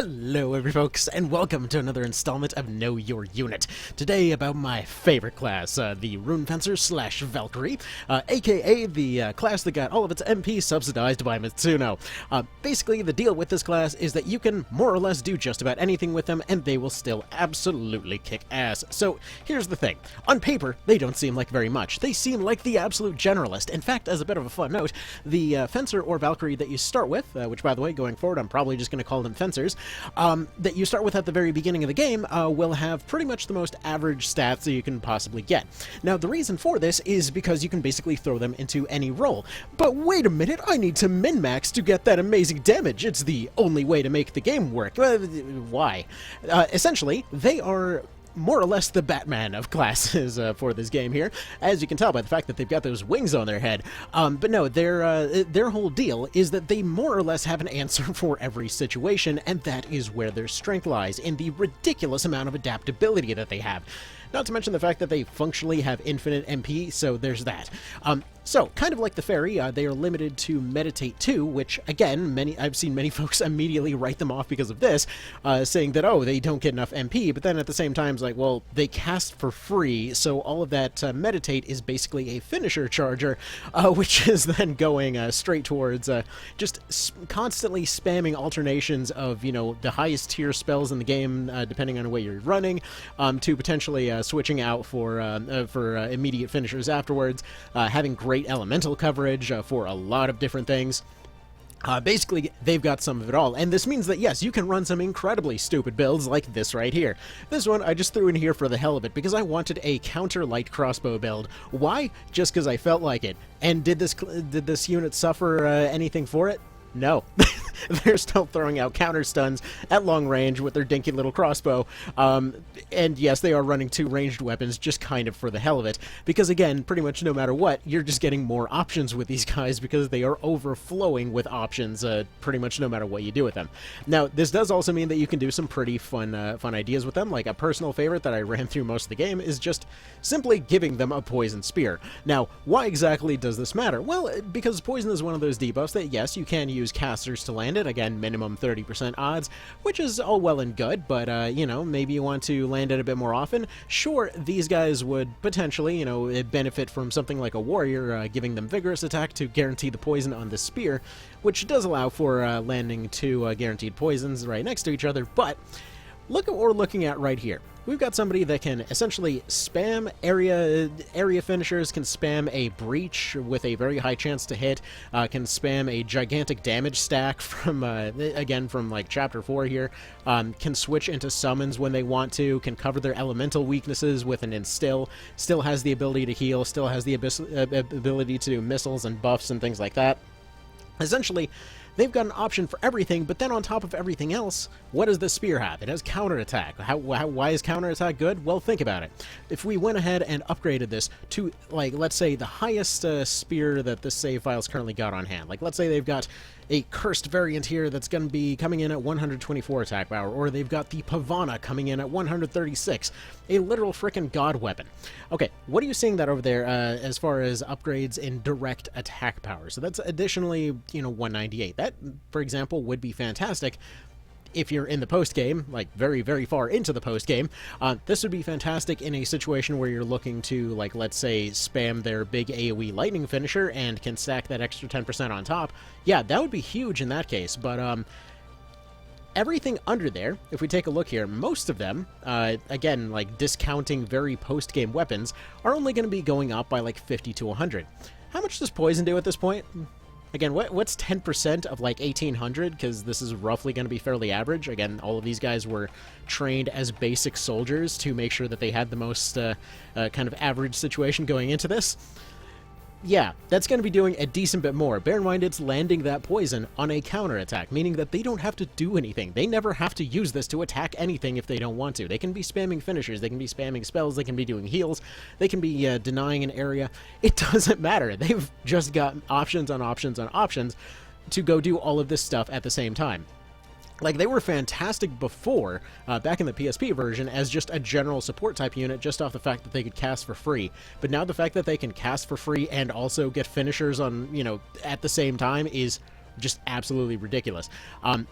Hello every folks, and welcome to another installment of Know Your Unit. Today about my favorite class, the Rune Fencer / Valkyrie, aka the class that got all of its MP subsidized by Mitsuno. Basically, the deal with this class is that you can more or less do just about anything with them, and they will still absolutely kick ass. So here's the thing. On paper, they don't seem like very much. They seem like the absolute generalist. In fact, as a bit of a fun note, the Fencer or Valkyrie that you start with, which by the way, going forward, I'm probably just going to call them Fencers, that you start with at the very beginning of the game will have pretty much the most average stats that you can possibly get. Now, the reason for this is because you can basically throw them into any role. But wait a minute, I need to min-max to get that amazing damage. It's the only way to make the game work. Why? Essentially, they are more or less the Batman of classes for this game here, as you can tell by the fact that they've got those wings on their head. But no, their whole deal is that they more or less have an answer for every situation, and that is where their strength lies, in the ridiculous amount of adaptability that they have. Not to mention the fact that they functionally have infinite MP, so there's that. So, kind of like the Fairy, they are limited to Meditate 2, which, again, I've seen many folks immediately write them off because of this, saying that, oh, they don't get enough MP, but then at the same time, it's like, well, they cast for free, so all of that Meditate is basically a finisher charger, which is then going straight towards just constantly spamming alternations of, you know, the highest tier spells in the game, depending on the way you're running, to potentially switching out for immediate finishers afterwards, having great elemental coverage for a lot of different things. Basically, they've got some of it all, and this means that, yes, you can run some incredibly stupid builds like this right here. This one I just threw in here for the hell of it, because I wanted a counter light crossbow build. Why? Just because I felt like it. And did this unit suffer anything for it? No. They're still throwing out counter stuns at long range with their dinky little crossbow. And yes, they are running two ranged weapons just kind of for the hell of it. Because again, pretty much no matter what, you're just getting more options with these guys because they are overflowing with options pretty much no matter what you do with them. Now, this does also mean that you can do some pretty fun ideas with them. Like a personal favorite that I ran through most of the game is just simply giving them a poison spear. Now, why exactly does this matter? Well, because poison is one of those debuffs that, yes, you can use casters to land it. Again, minimum 30% odds, which is all well and good, but, you know, maybe you want to land it a bit more often. Sure, these guys would potentially, you know, benefit from something like a warrior, giving them vigorous attack to guarantee the poison on the spear, which does allow for landing two guaranteed poisons right next to each other, but look at what we're looking at right here. We've got somebody that can essentially spam area finishers, can spam a breach with a very high chance to hit, can spam a gigantic damage stack from, again, from like Chapter 4 here, can switch into summons when they want to, can cover their elemental weaknesses with an instill, still has the ability to heal, still has the ability to do missiles and buffs and things like that. Essentially, they've got an option for everything, but then on top of everything else, what does this spear have? It has counterattack. Why is counterattack good? Well, think about it. If we went ahead and upgraded this to, like, let's say the highest spear that this save file's currently got on hand, like, let's say they've got a cursed variant here that's going to be coming in at 124 attack power, or they've got the Pavana coming in at 136, a literal frickin' god weapon. Okay, what are you seeing that over there as far as upgrades in direct attack power? So that's additionally, you know, 198. That, for example, would be fantastic if you're in the post-game, like very, very far into the post-game. This would be fantastic in a situation where you're looking to, like, let's say, spam their big AoE lightning finisher and can stack that extra 10% on top. Yeah, that would be huge in that case, but everything under there, if we take a look here, most of them, again, like discounting very post-game weapons, are only going to be going up by like 50 to 100. How much does poison do at this point? Again, what's 10% of like 1800? Because this is roughly going to be fairly average. Again, all of these guys were trained as basic soldiers to make sure that they had the most kind of average situation going into this. Yeah, that's going to be doing a decent bit more. Bear in mind it's landing that poison on a counterattack, meaning that they don't have to do anything. They never have to use this to attack anything if they don't want to. They can be spamming finishers, they can be spamming spells, they can be doing heals, they can be denying an area. It doesn't matter. They've just got options on options on options to go do all of this stuff at the same time. Like, they were fantastic before, back in the PSP version, as just a general support type unit, just off the fact that they could cast for free. But now the fact that they can cast for free and also get finishers on, you know, at the same time is just absolutely ridiculous.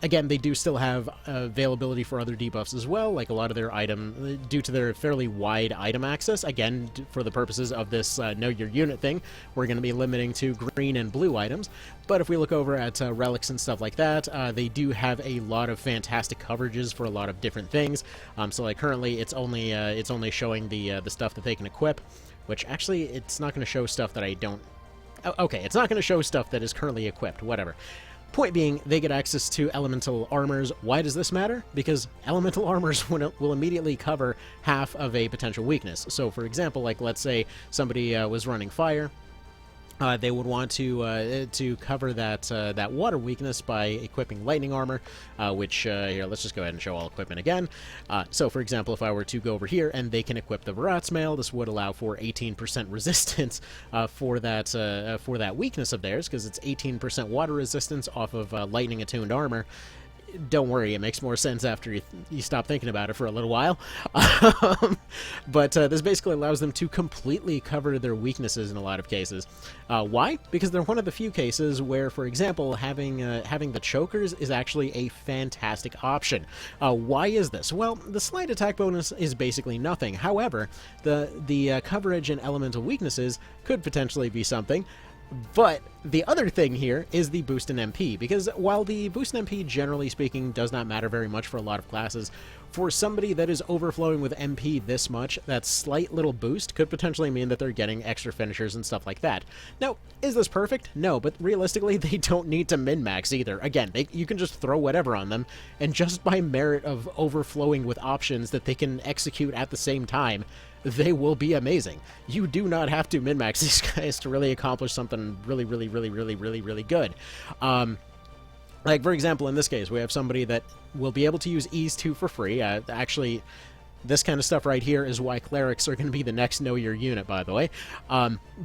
Again, they do still have availability for other debuffs as well, like a lot of their item, due to their fairly wide item access. Again, for the purposes of this Know Your Unit thing, we're going to be limiting to green and blue items. But if we look over at relics and stuff like that, they do have a lot of fantastic coverages for a lot of different things. So like currently, it's only showing the stuff that they can equip, which actually it's not going to show stuff that I don't. Okay, it's not going to show stuff that is currently equipped, whatever. Point being, they get access to elemental armors. Why does this matter? Because elemental armors will immediately cover half of a potential weakness. So, for example, like let's say somebody was running fire. They would want to cover that water weakness by equipping lightning armor, which here, let's just go ahead and show all equipment again. So, for example, if I were to go over here and they can equip the Virat's Mail, this would allow for 18% resistance for that weakness of theirs, because it's 18% water resistance off of lightning attuned armor. Don't worry, it makes more sense after you stop thinking about it for a little while. But this basically allows them to completely cover their weaknesses in a lot of cases. Why? Because they're one of the few cases where, for example, having the chokers is actually a fantastic option. Why is this? Well, the slight attack bonus is basically nothing. However, the coverage and elemental weaknesses could potentially be something. But the other thing here is the boost in MP, because while the boost in MP, generally speaking, does not matter very much for a lot of classes, for somebody that is overflowing with MP this much, that slight little boost could potentially mean that they're getting extra finishers and stuff like that. Now, is this perfect? No, but realistically, they don't need to min-max either. Again, you can just throw whatever on them, and just by merit of overflowing with options that they can execute at the same time, they will be amazing. You do not have to min-max these guys to really accomplish something really, really, really, really, really, really good. Like, for example, in this case, we have somebody that will be able to use Ease 2 for free. Actually, this kind of stuff right here is why clerics are going to be the next Know Your Unit, by the way.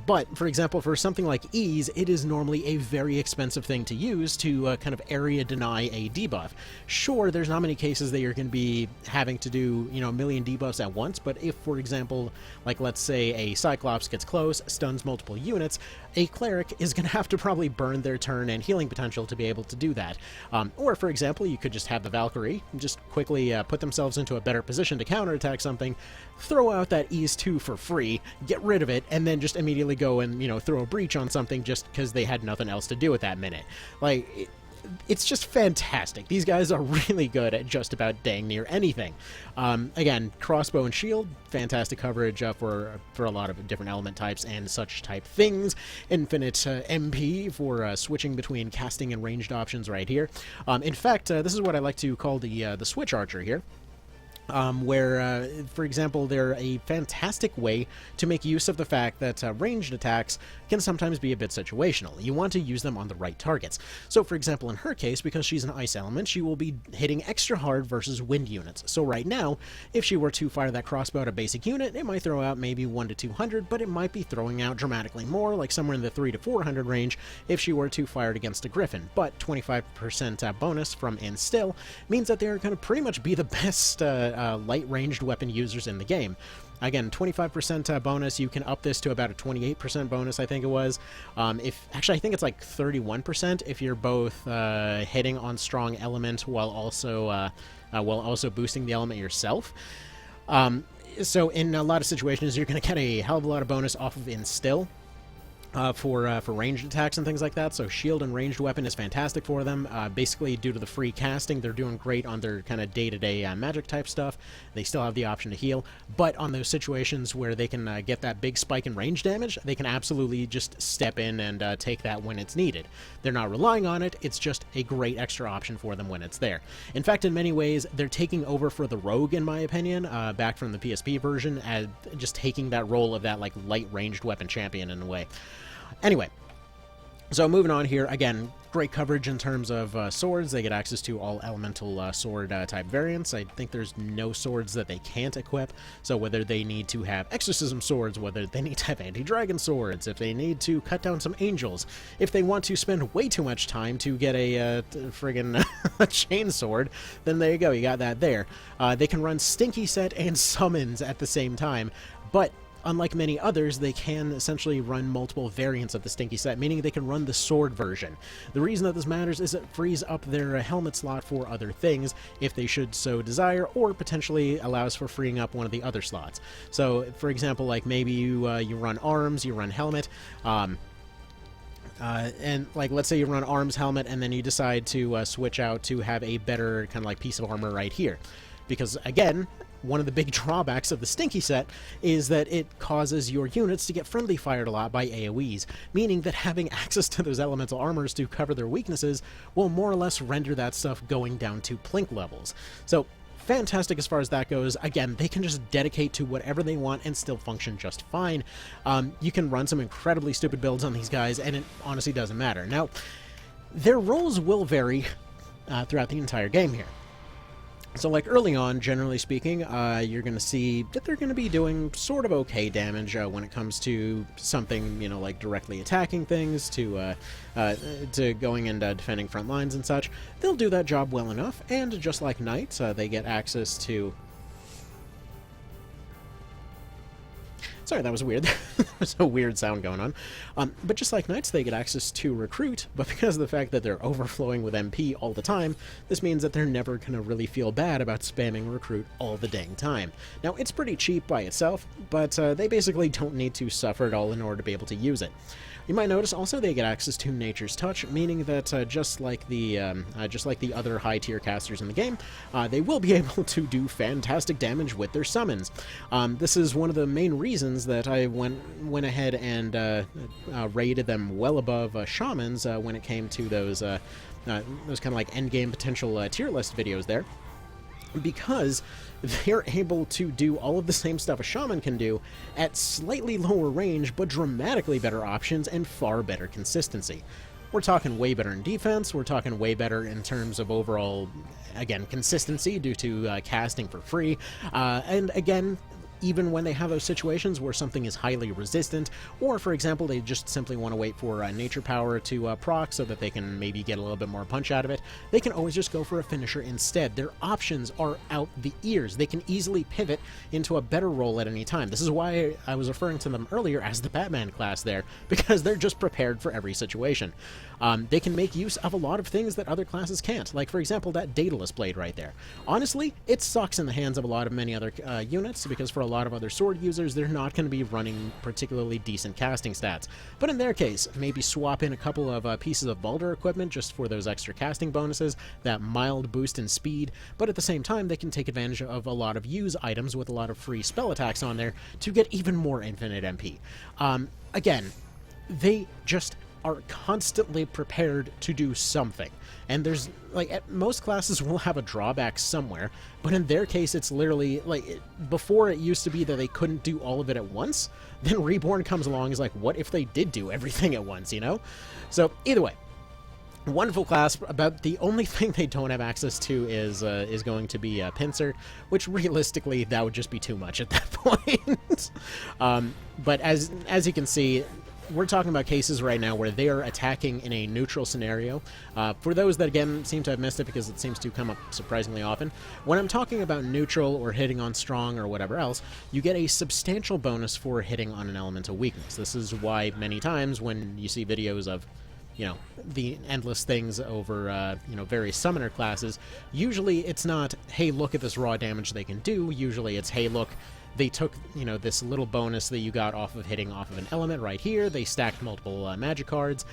But, for example, for something like Ease, it is normally a very expensive thing to use to kind of area deny a debuff. Sure, there's not many cases that you're going to be having to do, a million debuffs at once, but if, for example, like let's say a Cyclops gets close, stuns multiple units, a cleric is going to have to probably burn their turn and healing potential to be able to do that. Or, for example, you could just have the Valkyrie just quickly put themselves into a better position to counterattack something, throw out that Ease 2 for free, get rid of it, and then just immediately go and, throw a breach on something just because they had nothing else to do at that minute. Like, it's just fantastic. These guys are really good at just about dang near anything. Again, crossbow and shield, fantastic coverage for a lot of different element types and such type things. Infinite MP for switching between casting and ranged options right here. In fact, this is what I like to call the switch archer here. Where, for example, they're a fantastic way to make use of the fact that ranged attacks can sometimes be a bit situational. You want to use them on the right targets. So, for example, in her case, because she's an ice element, she will be hitting extra hard versus wind units. So right now, if she were to fire that crossbow at a basic unit, it might throw out maybe 1 to 200, but it might be throwing out dramatically more, like somewhere in the 3 to 400 range, if she were to fire it against a griffin. But 25% bonus from Instill means that they're going to pretty much be the best light ranged weapon users in the game. Again, 25% bonus. You can up this to about a 28% bonus, I think it was. Actually, I think it's like 31% if you're both hitting on strong element while also boosting the element yourself. So in a lot of situations, you're going to get a hell of a lot of bonus off of Instill. For ranged attacks and things like that, so shield and ranged weapon is fantastic for them. Basically, due to the free casting, they're doing great on their kind of day-to-day magic type stuff. They still have the option to heal, but on those situations where they can get that big spike in range damage, they can absolutely just step in and take that when it's needed. They're not relying on it, it's just a great extra option for them when it's there. In fact, in many ways, they're taking over for the Rogue, in my opinion, back from the PSP version, just taking that role of that like light ranged weapon champion in a way. Anyway, so moving on here, again, great coverage in terms of swords. They get access to all elemental sword type variants. I think there's no swords that they can't equip, so whether they need to have exorcism swords, whether they need to have anti-dragon swords, if they need to cut down some angels, if they want to spend way too much time to get a friggin' chain sword, then there you go, you got that there. They can run Stinky Set and Summons at the same time, but unlike many others, they can essentially run multiple variants of the Stinky set, meaning they can run the sword version. The reason that this matters is it frees up their helmet slot for other things, if they should so desire, or potentially allows for freeing up one of the other slots. So, for example, like maybe you run arms, you run helmet, and like let's say you run arms, helmet, and then you decide to switch out to have a better kind of like piece of armor right here. Because again, one of the big drawbacks of the Stinky set is that it causes your units to get friendly fired a lot by AoEs, meaning that having access to those elemental armors to cover their weaknesses will more or less render that stuff going down to plink levels. So, fantastic as far as that goes. Again, they can just dedicate to whatever they want and still function just fine. You can run some incredibly stupid builds on these guys, and it honestly doesn't matter. Now, their roles will vary throughout the entire game here. So, like, early on, generally speaking, you're going to see that they're going to be doing sort of okay damage when it comes to something, you know, like directly attacking things, to going and defending front lines and such. They'll do that job well enough, and just like knights, they get access to... Sorry, that was weird. There's a weird sound going on. But just like knights, they get access to recruit, but because of the fact that they're overflowing with MP all the time, this means that they're never going to really feel bad about spamming recruit all the dang time. Now, it's pretty cheap by itself, but they basically don't need to suffer at all in order to be able to use it. You might notice also they get access to Nature's Touch, meaning that just like the other high-tier casters in the game, they will be able to do fantastic damage with their summons. This is one of the main reasons that I went ahead and rated them well above shamans when it came to those kind of like endgame potential tier list videos there. Because they're able to do all of the same stuff a shaman can do at slightly lower range, but dramatically better options and far better consistency. We're talking way better in defense, we're talking way better in terms of overall, again, consistency due to casting for free, and again, even when they have those situations where something is highly resistant, or for example, they just simply want to wait for nature power to proc so that they can maybe get a little bit more punch out of it, they can always just go for a finisher instead. Their options are out the ears. They can easily pivot into a better role at any time. This is why I was referring to them earlier as the Batman class there, because they're just prepared for every situation. They can make use of a lot of things that other classes can't, like for example that Daedalus blade right there. Honestly, it sucks in the hands of a lot of many other units, because for a lot of other sword users, they're not going to be running particularly decent casting stats. But in their case, maybe swap in a couple of pieces of Baldur equipment just for those extra casting bonuses, that mild boost in speed, but at the same time, they can take advantage of a lot of use items with a lot of free spell attacks on there to get even more infinite MP. Again, they just are constantly prepared to do something. And there's, like, most classes will have a drawback somewhere, but in their case, it's literally, like, before it used to be that they couldn't do all of it at once, then Reborn comes along and is like, what if they did do everything at once, you know? So, either way, wonderful class. About the only thing they don't have access to is going to be Pincer, which realistically, that would just be too much at that point. But as you can see, we're talking about cases right now where they are attacking in a neutral scenario. For those that, again, seem to have missed it because it seems to come up surprisingly often, when I'm talking about neutral or hitting on strong or whatever else, you get a substantial bonus for hitting on an elemental weakness. This is why many times when you see videos of, you know, the endless things over, you know, various summoner classes, usually it's not, hey, look at this raw damage they can do. Usually it's, hey, look, they took, you know, this little bonus that you got off of hitting off of an element right here, they stacked multiple magic cards,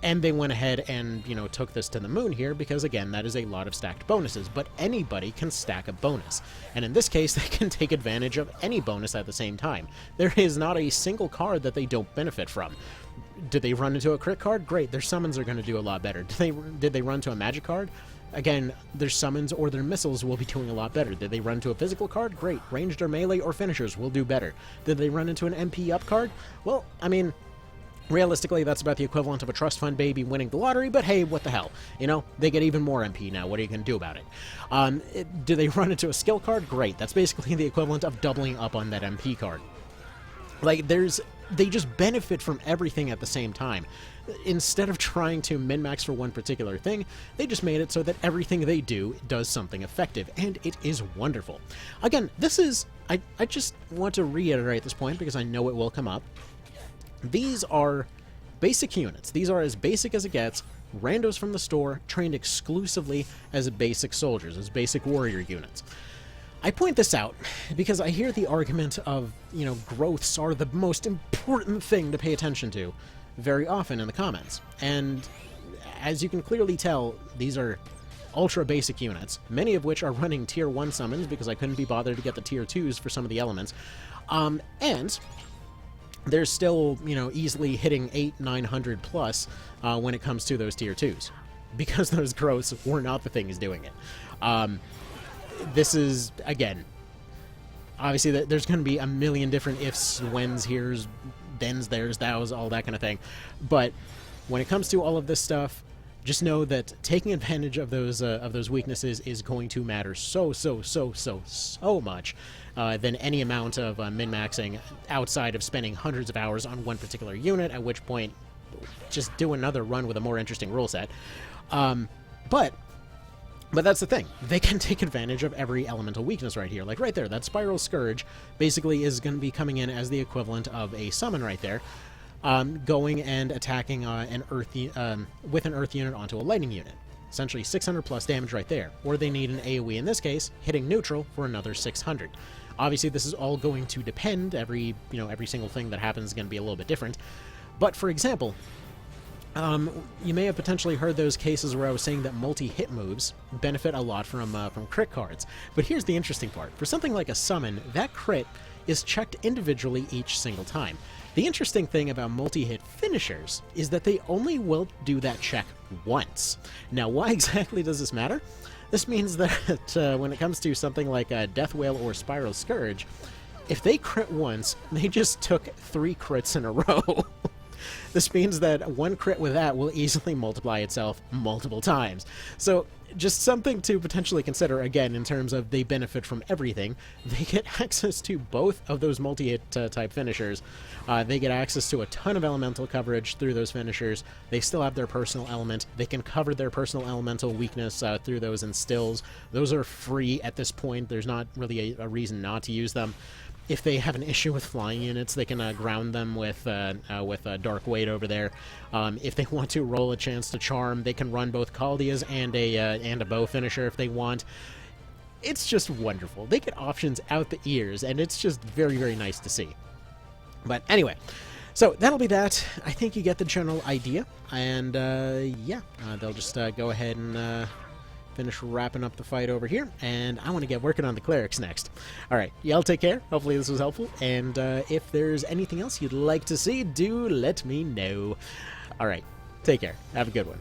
and they went ahead and, you know, took this to the moon here, because again, that is a lot of stacked bonuses, but anybody can stack a bonus. And in this case, they can take advantage of any bonus at the same time. There is not a single card that they don't benefit from. Did they run into a crit card? Great, their summons are going to do a lot better. Did they run to a magic card? Again, their summons or their missiles will be doing a lot better. Did they run to a physical card? Great. Ranged or melee or finishers will do better. Did they run into an MP up card? Well, I mean, realistically, that's about the equivalent of a trust fund baby winning the lottery, but hey, what the hell? You know, they get even more MP now. What are you going to do about it? Do they run into a skill card? Great. That's basically the equivalent of doubling up on that MP card. Like, there's they just benefit from everything at the same time. Instead of trying to min-max for one particular thing, they just made it so that everything they do does something effective, and it is wonderful. Again, this is... I just want to reiterate this point because I know it will come up. These are basic units. These are as basic as it gets, randos from the store, trained exclusively as basic soldiers, as basic warrior units. I point this out because I hear the argument of, you know, growths are the most important thing to pay attention to very often in the comments. And as you can clearly tell, these are ultra basic units, many of which are running tier 1 summons because I couldn't be bothered to get the tier 2s for some of the elements. And they're still, you know, easily hitting 800-900 plus when it comes to those tier 2s, because those growths were not the things doing it. This is, again, obviously there's going to be a million different ifs, whens, heres, thens, theirs, thous, all that kind of thing. But when it comes to all of this stuff, just know that taking advantage of those weaknesses is going to matter so much than any amount of min-maxing outside of spending hundreds of hours on one particular unit, at which point just do another run with a more interesting rule set. But that's the thing. They can take advantage of every elemental weakness right here. Like right there, that Spiral Scourge basically is going to be coming in as the equivalent of a summon right there. Going and attacking with an Earth unit onto a Lightning unit. Essentially 600 plus damage right there. Or they need an AoE in this case, hitting neutral for another 600. Obviously this is all going to depend. Every single thing that happens is going to be a little bit different. But for example, you may have potentially heard those cases where I was saying that multi-hit moves benefit a lot from crit cards. But here's the interesting part. For something like a summon, that crit is checked individually each single time. The interesting thing about multi-hit finishers is that they only will do that check once. Now, why exactly does this matter? This means that when it comes to something like Death Whale or Spiral Scourge, if they crit once, they just took 3 crits in a row. This means that one crit with that will easily multiply itself multiple times. So just something to potentially consider, again, in terms of they benefit from everything. They get access to both of those multi-hit type finishers. They get access to a ton of elemental coverage through those finishers. They still have their personal element. They can cover their personal elemental weakness through those instills. Those are free at this point. There's not really a reason not to use them. If they have an issue with flying units, they can ground them with Dark Weight over there. If they want to roll a chance to charm, they can run both Caldias and a bow finisher if they want. It's just wonderful. They get options out the ears, and it's just very, very nice to see. But anyway, so that'll be that. I think you get the general idea, and yeah, they'll just go ahead and finish wrapping up the fight over here, and I want to get working on the clerics next. Alright, y'all take care. Hopefully this was helpful, and if there's anything else you'd like to see, do let me know. Alright, take care. Have a good one.